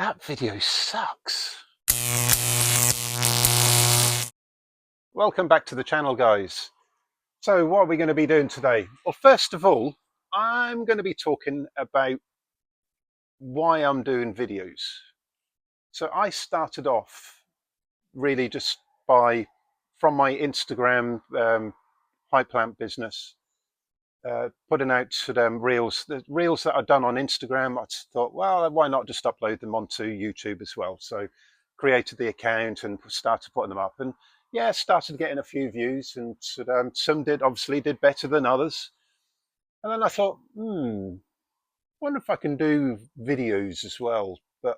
That video sucks. Welcome back to the channel, guys. So what are we going to be doing today? Well, first of all, I'm going to be talking about why I'm doing videos. So I started off really just from my Instagram pipe plant business, putting out reels. The reels that I've done on Instagram, I just thought, well, why not just upload them onto YouTube as well? So created the account and started putting them up, and yeah, started getting a few views, and some obviously did better than others. And then I thought, wonder if I can do videos as well, but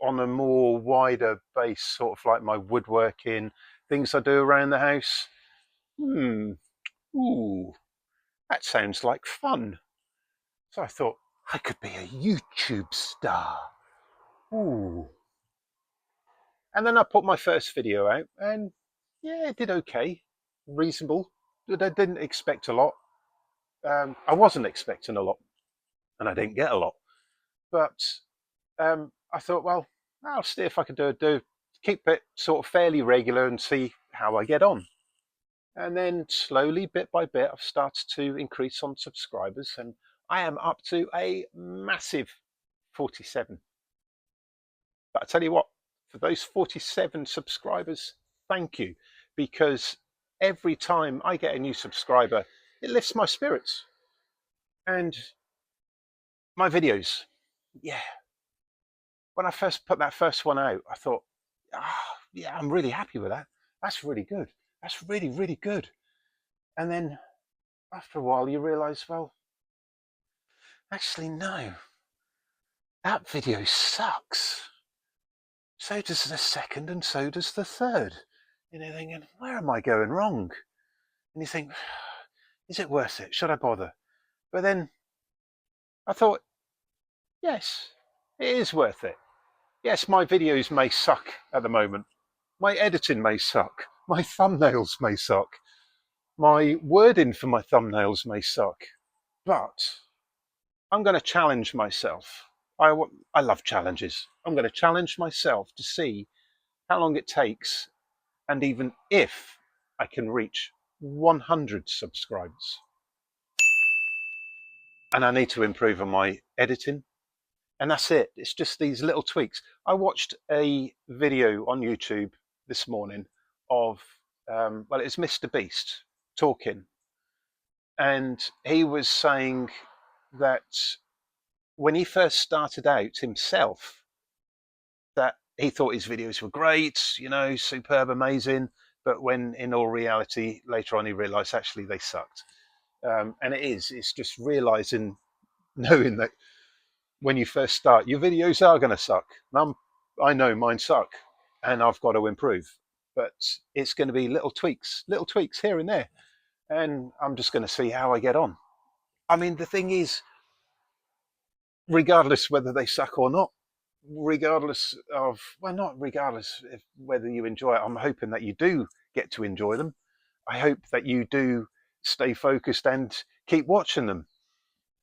on a more wider base, sort of like my woodworking, things I do around the house. Ooh, that sounds like fun. So I thought I could be a YouTube star. Ooh. And then I put my first video out, and yeah, it did okay, reasonable. I didn't expect a lot. I wasn't expecting a lot, and I didn't get a lot. But I thought, well, I'll see if I can keep it sort of fairly regular and see how I get on. And then slowly, bit by bit, I've started to increase on subscribers, and I am up to a massive 47. But I tell you what, for those 47 subscribers, thank you, because every time I get a new subscriber, it lifts my spirits. And my videos, yeah. When I first put that first one out, I thought, yeah, I'm really happy with that. That's really good. That's really, really good. And then after a while, you realize, well, actually, no, that video sucks. So does the second, and so does the third. And you're thinking, where am I going wrong? And you think, is it worth it? Should I bother? But then I thought, yes, it is worth it. Yes, my videos may suck at the moment. My editing may suck. My thumbnails may suck. My wording for my thumbnails may suck. But I'm going to challenge myself. I love challenges. I'm going to challenge myself to see how long it takes, and even if I can reach 100 subscribers. And I need to improve on my editing. And that's it. It's just these little tweaks. I watched a video on YouTube this morning of, well, it's Mr. Beast talking. And he was saying that when he first started out himself, that he thought his videos were great, superb, amazing. But when in all reality, later on, he realized actually they sucked. And it's just realizing, knowing that when you first start, your videos are going to suck. I know mine suck, and I've got to improve. But it's going to be little tweaks here and there. And I'm just going to see how I get on. I mean, the thing is, regardless whether they suck or not, regardless of, well, not regardless of whether you enjoy it, I'm hoping that you do get to enjoy them. I hope that you do stay focused and keep watching them.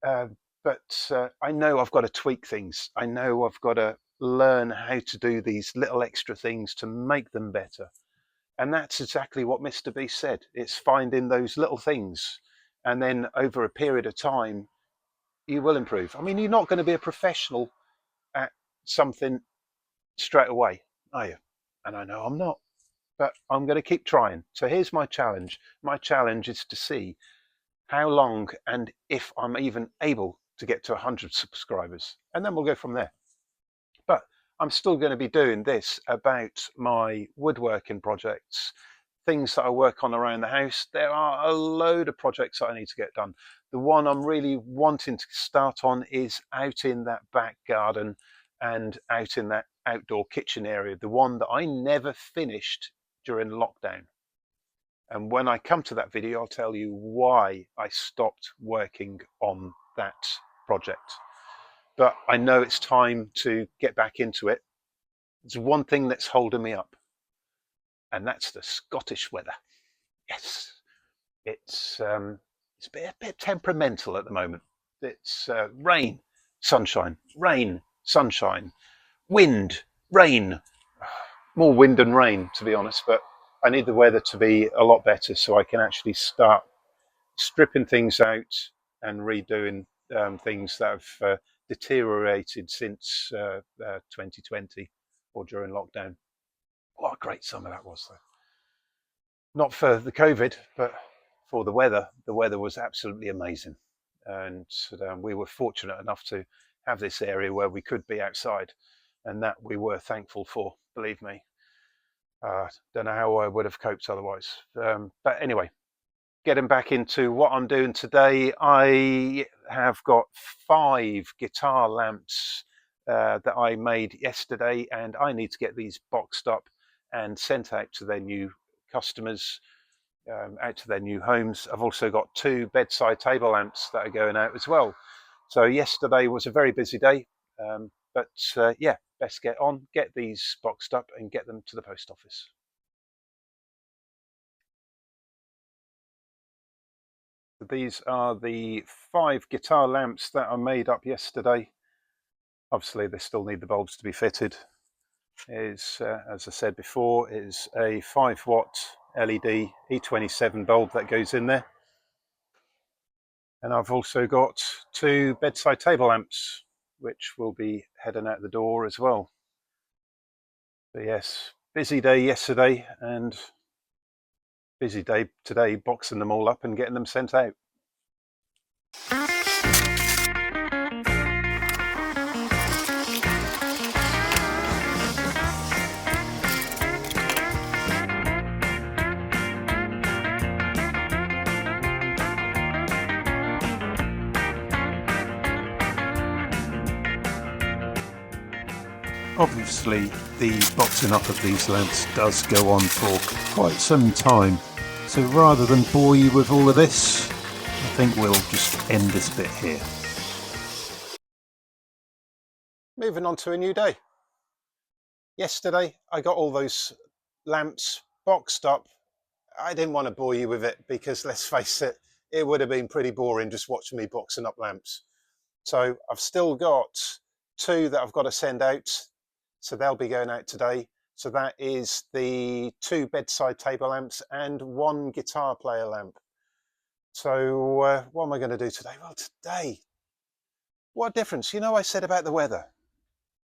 But I know I've got to tweak things. I know I've got to learn how to do these little extra things to make them better. And that's exactly what Mr. Beast said. It's finding those little things. And then over a period of time, you will improve. I mean, you're not going to be a professional at something straight away, are you? And I know I'm not, but I'm going to keep trying. So here's my challenge. My challenge is to see how long and if I'm even able to get to 100 subscribers. And then we'll go from there. But I'm still going to be doing this about my woodworking projects, things that I work on around the house. There are a load of projects that I need to get done. The one I'm really wanting to start on is out in that back garden and out in that outdoor kitchen area, the one that I never finished during lockdown. And when I come to that video, I'll tell you why I stopped working on that project. But I know it's time to get back into it. There's one thing that's holding me up, and that's the Scottish weather. Yes, it's a bit temperamental at the moment. It's rain, sunshine, Wind, rain, more wind and rain to be honest, but I need the weather to be a lot better so I can actually start stripping things out and redoing things that have deteriorated since 2020 or during lockdown. What a great summer that was though. Not for the COVID, but for the weather. The weather was absolutely amazing. And we were fortunate enough to have this area where we could be outside, and that we were thankful for, believe me. Don't know how I would have coped otherwise. But anyway, getting back into what I'm doing today, I have got 5 guitar lamps that I made yesterday, and I need to get these boxed up and sent out to their new customers, out to their new homes. I've also got 2 bedside table lamps that are going out as well. So yesterday was a very busy day, but yeah, best get on, get these boxed up and get them to the post office. These are the 5 guitar lamps that I made up yesterday. Obviously they still need the bulbs to be fitted. As I said before, is a 5-watt LED E27 bulb that goes in there. And I've also got 2 bedside table lamps, which will be heading out the door as well. But yes, busy day yesterday and busy day today, boxing them all up and getting them sent out. Obviously, the boxing up of these lamps does go on for quite some time, so rather than bore you with all of this, I think we'll just end this bit here. Moving on to a new day. Yesterday I got all those lamps boxed up. I didn't want to bore you with it because, let's face it, it would have been pretty boring just watching me boxing up lamps. So I've still got 2 that I've got to send out, so they'll be going out today. So that is the 2 bedside table lamps and 1 guitar player lamp. So what am I going to do today? Well, today, what a difference. You know, I said about the weather,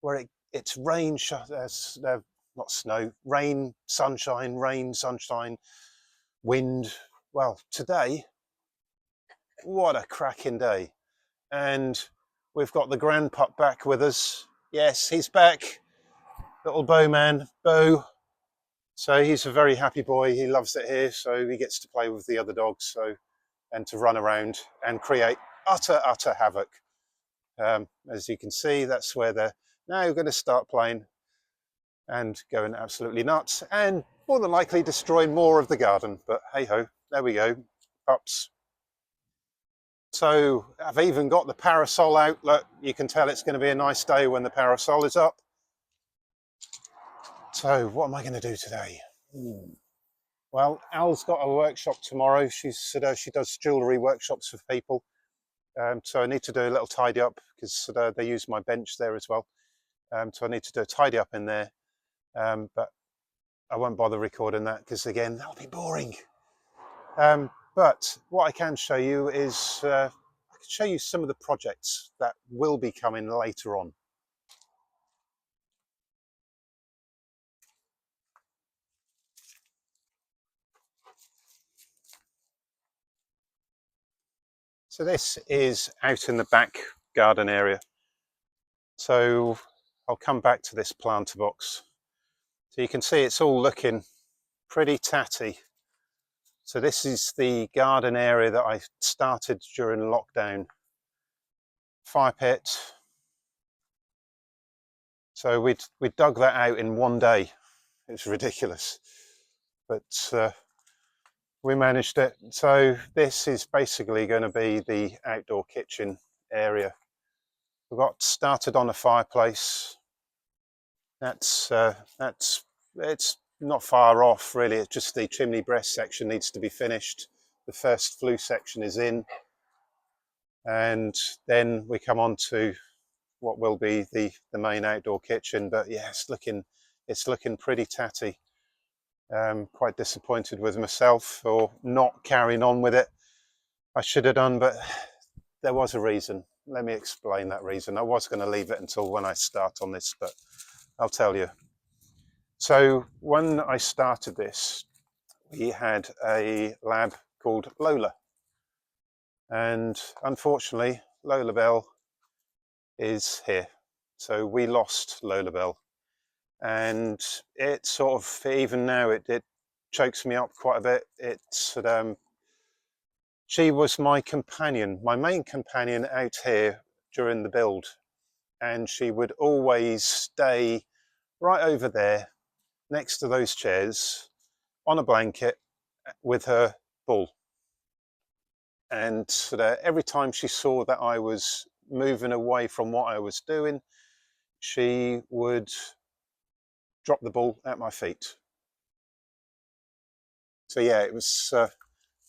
where it's rain, not snow, rain, sunshine, wind. Well, today, what a cracking day. And we've got the grandpup back with us. Yes, he's back. Little Bowman, Bo. So he's a very happy boy. He loves it here. So he gets to play with the other dogs. And to run around and create utter havoc. As you can see, that's where they're now going to start playing and going absolutely nuts and more than likely destroying more of the garden. But hey ho, there we go, pups. So I've even got the parasol out. Look, you can tell it's going to be a nice day when the parasol is up. So what am I going to do today? Well, Al's got a workshop tomorrow. She does jewellery workshops for people. So I need to do a little tidy up because they use my bench there as well. So I need to do a tidy up in there. But I won't bother recording that because, again, that'll be boring. But what I can show you is I can show you some of the projects that will be coming later on. So this is out in the back garden area. So I'll come back to this planter box. So you can see it's all looking pretty tatty. So this is the garden area that I started during lockdown. Fire pit. So we dug that out in one day. It's ridiculous, but we managed it. So this is basically going to be the outdoor kitchen area. We got started on a fireplace. It's not far off really. It's just the chimney breast section needs to be finished. The first flue section is in, and then we come on to what will be the main outdoor kitchen. But yeah, it's looking pretty tatty. Quite disappointed with myself for not carrying on with it. I should have done, but there was a reason. Let me explain that reason. I was going to leave it until when I start on this, but I'll tell you. So when I started this, we had a lab called Lola, and unfortunately Lola Bell is here. So we lost Lola Bell, and it sort of, even now, it chokes me up quite a bit. She was my companion, my main companion out here during the build, and she would always stay right over there next to those chairs on a blanket with her bull. And every time she saw that I was moving away from what I was doing, she would drop the bull at my feet. So yeah, it was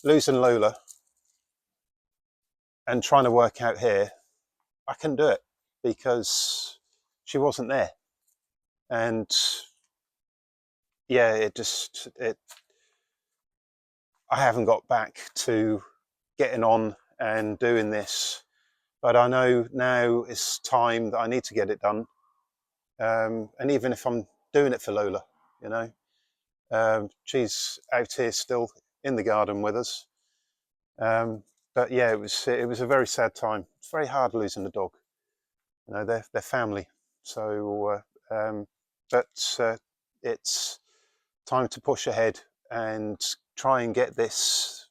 losing Lola and trying to work out here. I couldn't do it because she wasn't there. And yeah, I haven't got back to getting on and doing this, but I know now it's time that I need to get it done. And even if I'm doing it for Lola, you know, she's out here still in the garden with us. But yeah, it was a very sad time. It's very hard losing the dog. You know, they're family. So, but it's time to push ahead and try and get this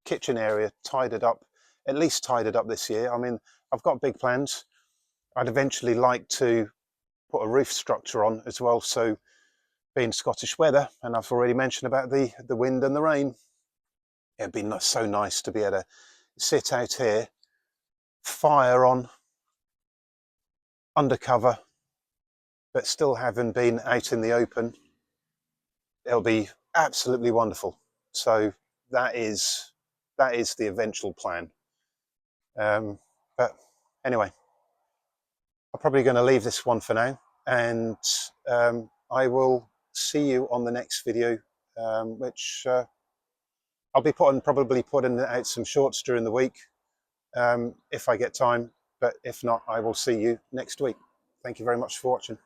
kitchen area tidied up, at least tidied up this year. I mean, I've got big plans. I'd eventually like to put a roof structure on as well. So being Scottish weather, and I've already mentioned about the wind and the rain, it'd be so nice to be able to sit out here, fire on, undercover, but still having been out in the open. It'll be absolutely wonderful. So that is the eventual plan. But anyway, I'm probably going to leave this one for now, and I will see you on the next video, which I'll be probably putting out some shorts during the week if I get time, but if not, I will see you next week. Thank you very much for watching.